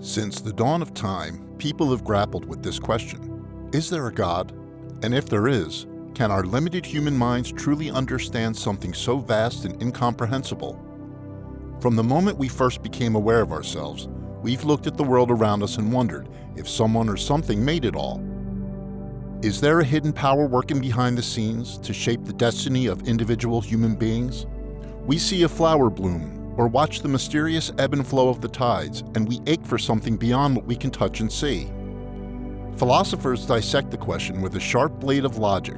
Since the dawn of time, people have grappled with this question. Is there a God? And if there is, can our limited human minds truly understand something so vast and incomprehensible? From the moment we first became aware of ourselves, we've looked at the world around us and wondered if someone or something made it all. Is there a hidden power working behind the scenes to shape the destiny of individual human beings? We see a flower bloom or watch the mysterious ebb and flow of the tides, and we ache for something beyond what we can touch and see. Philosophers dissect the question with a sharp blade of logic.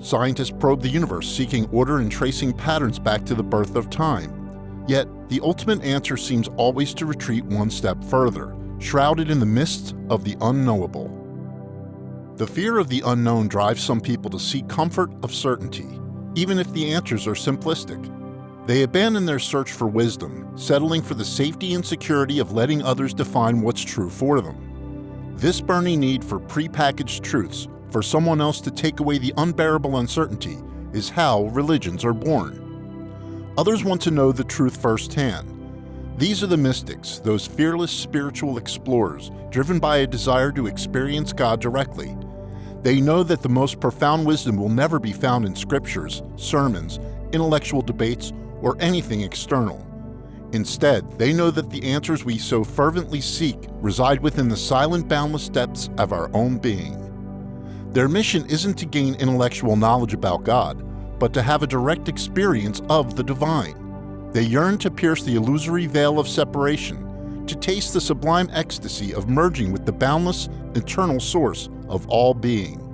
Scientists probe the universe, seeking order and tracing patterns back to the birth of time. Yet, the ultimate answer seems always to retreat one step further, shrouded in the mists of the unknowable. The fear of the unknown drives some people to seek comfort of certainty, even if the answers are simplistic. They abandon their search for wisdom, settling for the safety and security of letting others define what's true for them. This burning need for prepackaged truths, for someone else to take away the unbearable uncertainty, is how religions are born. Others want to know the truth firsthand. These are the mystics, those fearless spiritual explorers, driven by a desire to experience God directly. They know that the most profound wisdom will never be found in scriptures, sermons, intellectual debates, or anything external. Instead, they know that the answers we so fervently seek reside within the silent, boundless depths of our own being. Their mission isn't to gain intellectual knowledge about God, but to have a direct experience of the divine. They yearn to pierce the illusory veil of separation, to taste the sublime ecstasy of merging with the boundless, eternal source of all being.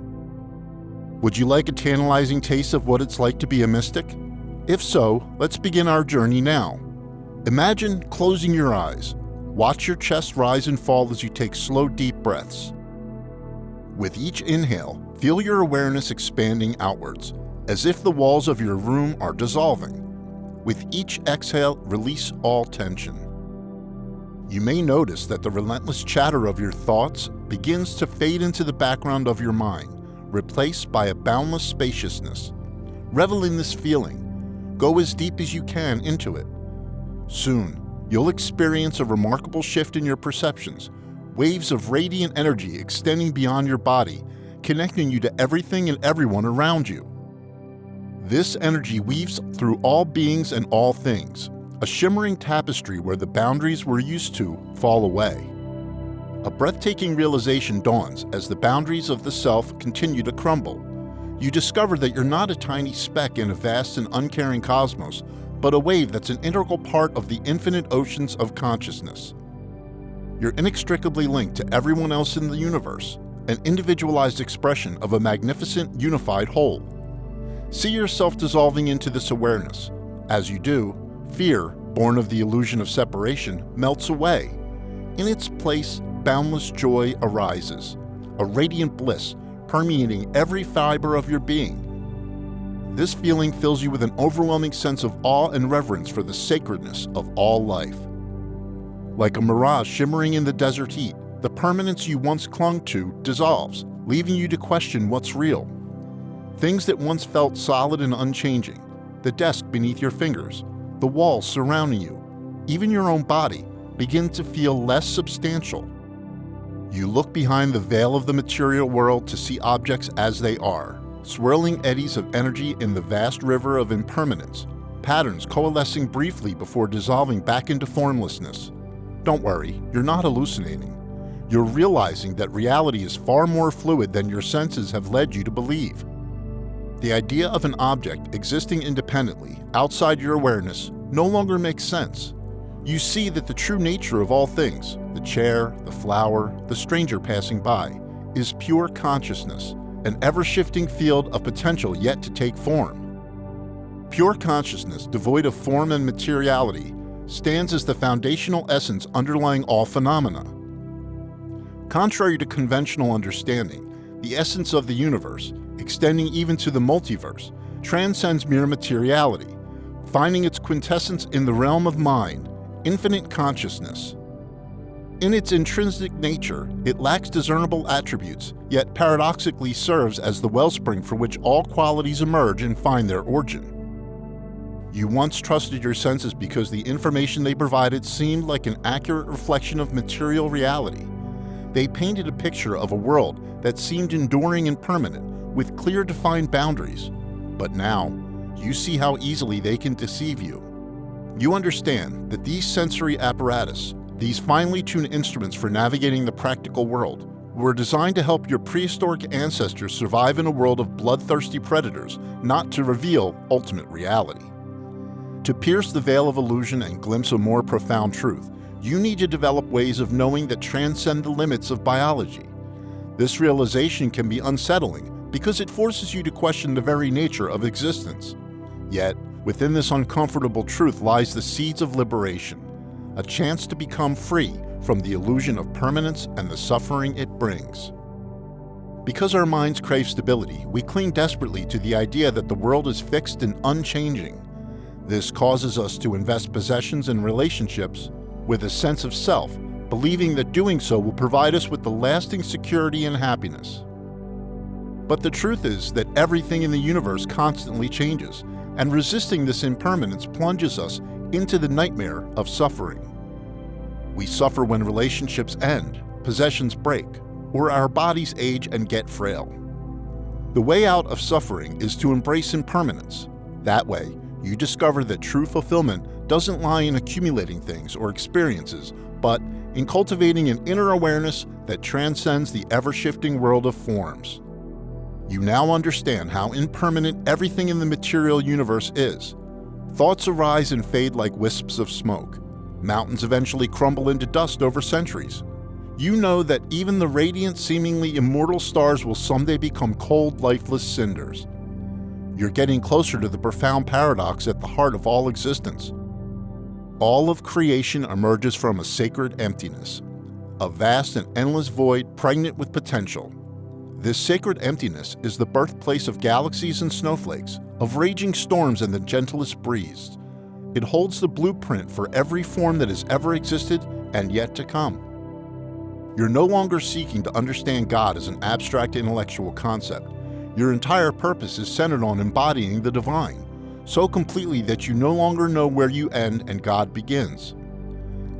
Would you like a tantalizing taste of what it's like to be a mystic? If so, let's begin our journey now. Imagine closing your eyes. Watch your chest rise and fall as you take slow, deep breaths. With each inhale, feel your awareness expanding outwards, as if the walls of your room are dissolving. With each exhale, release all tension. You may notice that the relentless chatter of your thoughts begins to fade into the background of your mind, replaced by a boundless spaciousness. Revel in this feeling. Go as deep as you can into it. Soon, you'll experience a remarkable shift in your perceptions, waves of radiant energy extending beyond your body, connecting you to everything and everyone around you. This energy weaves through all beings and all things, a shimmering tapestry where the boundaries we're used to fall away. A breathtaking realization dawns as the boundaries of the self continue to crumble. You discover that you're not a tiny speck in a vast and uncaring cosmos, but a wave that's an integral part of the infinite oceans of consciousness. You're inextricably linked to everyone else in the universe, an individualized expression of a magnificent, unified whole. See yourself dissolving into this awareness. As you do, fear, born of the illusion of separation, melts away. In its place, boundless joy arises, a radiant bliss permeating every fiber of your being. This feeling fills you with an overwhelming sense of awe and reverence for the sacredness of all life. Like a mirage shimmering in the desert heat, the permanence you once clung to dissolves, leaving you to question what's real. Things that once felt solid and unchanging, the desk beneath your fingers, the walls surrounding you, even your own body, begin to feel less substantial. You look behind the veil of the material world to see objects as they are, swirling eddies of energy in the vast river of impermanence, patterns coalescing briefly before dissolving back into formlessness. Don't worry, you're not hallucinating. You're realizing that reality is far more fluid than your senses have led you to believe. The idea of an object existing independently, outside your awareness, no longer makes sense. You see that the true nature of all things, the chair, the flower, the stranger passing by, is pure consciousness, an ever-shifting field of potential yet to take form. Pure consciousness, devoid of form and materiality, stands as the foundational essence underlying all phenomena. Contrary to conventional understanding, the essence of the universe, extending even to the multiverse, transcends mere materiality, finding its quintessence in the realm of mind, infinite consciousness. In its intrinsic nature, it lacks discernible attributes, yet paradoxically serves as the wellspring for which all qualities emerge and find their origin. You once trusted your senses because the information they provided seemed like an accurate reflection of material reality. They painted a picture of a world that seemed enduring and permanent, with clear defined boundaries. But now, you see how easily they can deceive you. You understand that these sensory apparatus, these finely tuned instruments for navigating the practical world, were designed to help your prehistoric ancestors survive in a world of bloodthirsty predators, not to reveal ultimate reality. To pierce the veil of illusion and glimpse a more profound truth, you need to develop ways of knowing that transcend the limits of biology. This realization can be unsettling because it forces you to question the very nature of existence. Yet, within this uncomfortable truth lies the seeds of liberation, a chance to become free from the illusion of permanence and the suffering it brings. Because our minds crave stability, we cling desperately to the idea that the world is fixed and unchanging. This causes us to invest possessions and relationships with a sense of self, believing that doing so will provide us with the lasting security and happiness. But the truth is that everything in the universe constantly changes, and resisting this impermanence plunges us into the nightmare of suffering. We suffer when relationships end, possessions break, or our bodies age and get frail. The way out of suffering is to embrace impermanence. That way, you discover that true fulfillment doesn't lie in accumulating things or experiences, but in cultivating an inner awareness that transcends the ever-shifting world of forms. You now understand how impermanent everything in the material universe is. Thoughts arise and fade like wisps of smoke. Mountains eventually crumble into dust over centuries. You know that even the radiant, seemingly immortal stars will someday become cold, lifeless cinders. You're getting closer to the profound paradox at the heart of all existence. All of creation emerges from a sacred emptiness, a vast and endless void pregnant with potential. This sacred emptiness is the birthplace of galaxies and snowflakes, of raging storms and the gentlest breeze. It holds the blueprint for every form that has ever existed and yet to come. You're no longer seeking to understand God as an abstract intellectual concept. Your entire purpose is centered on embodying the divine, so completely that you no longer know where you end and God begins.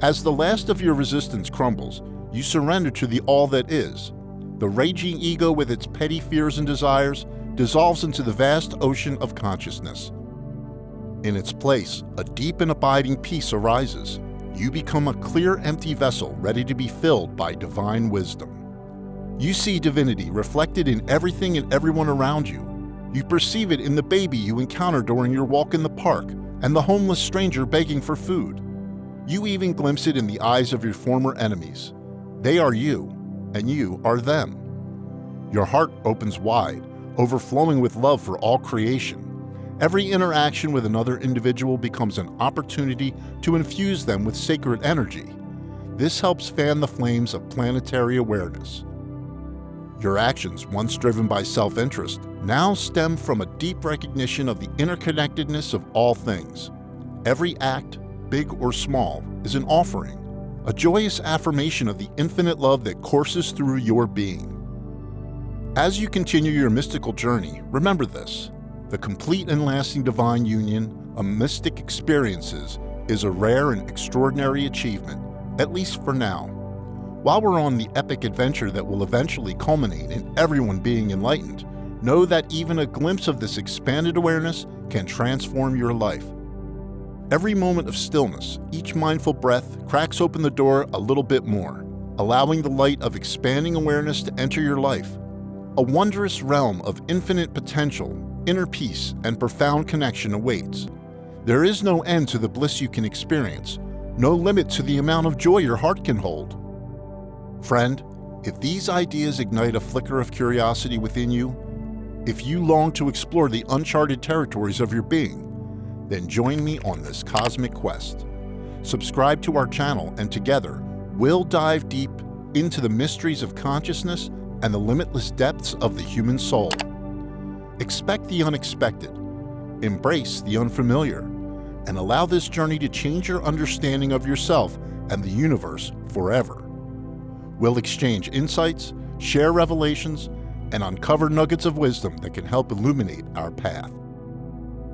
As the last of your resistance crumbles, you surrender to the all that is. The raging ego with its petty fears and desires dissolves into the vast ocean of consciousness. In its place, a deep and abiding peace arises. You become a clear, empty vessel ready to be filled by divine wisdom. You see divinity reflected in everything and everyone around you. You perceive it in the baby you encounter during your walk in the park and the homeless stranger begging for food. You even glimpse it in the eyes of your former enemies. They are you, and you are them. Your heart opens wide, overflowing with love for all creation. Every interaction with another individual becomes an opportunity to infuse them with sacred energy. This helps fan the flames of planetary awareness. Your actions, once driven by self-interest, now stem from a deep recognition of the interconnectedness of all things. Every act, big or small, is an offering, a joyous affirmation of the infinite love that courses through your being. As you continue your mystical journey, remember this: the complete and lasting divine union of mystic experiences is a rare and extraordinary achievement, at least for now. While we're on the epic adventure that will eventually culminate in everyone being enlightened, know that even a glimpse of this expanded awareness can transform your life. Every moment of stillness, each mindful breath, cracks open the door a little bit more, allowing the light of expanding awareness to enter your life. A wondrous realm of infinite potential, inner peace, and profound connection awaits. There is no end to the bliss you can experience, no limit to the amount of joy your heart can hold. Friend, if these ideas ignite a flicker of curiosity within you, if you long to explore the uncharted territories of your being, then join me on this cosmic quest. Subscribe to our channel, and together, we'll dive deep into the mysteries of consciousness and the limitless depths of the human soul. Expect the unexpected, embrace the unfamiliar, and allow this journey to change your understanding of yourself and the universe forever. We'll exchange insights, share revelations, and uncover nuggets of wisdom that can help illuminate our path.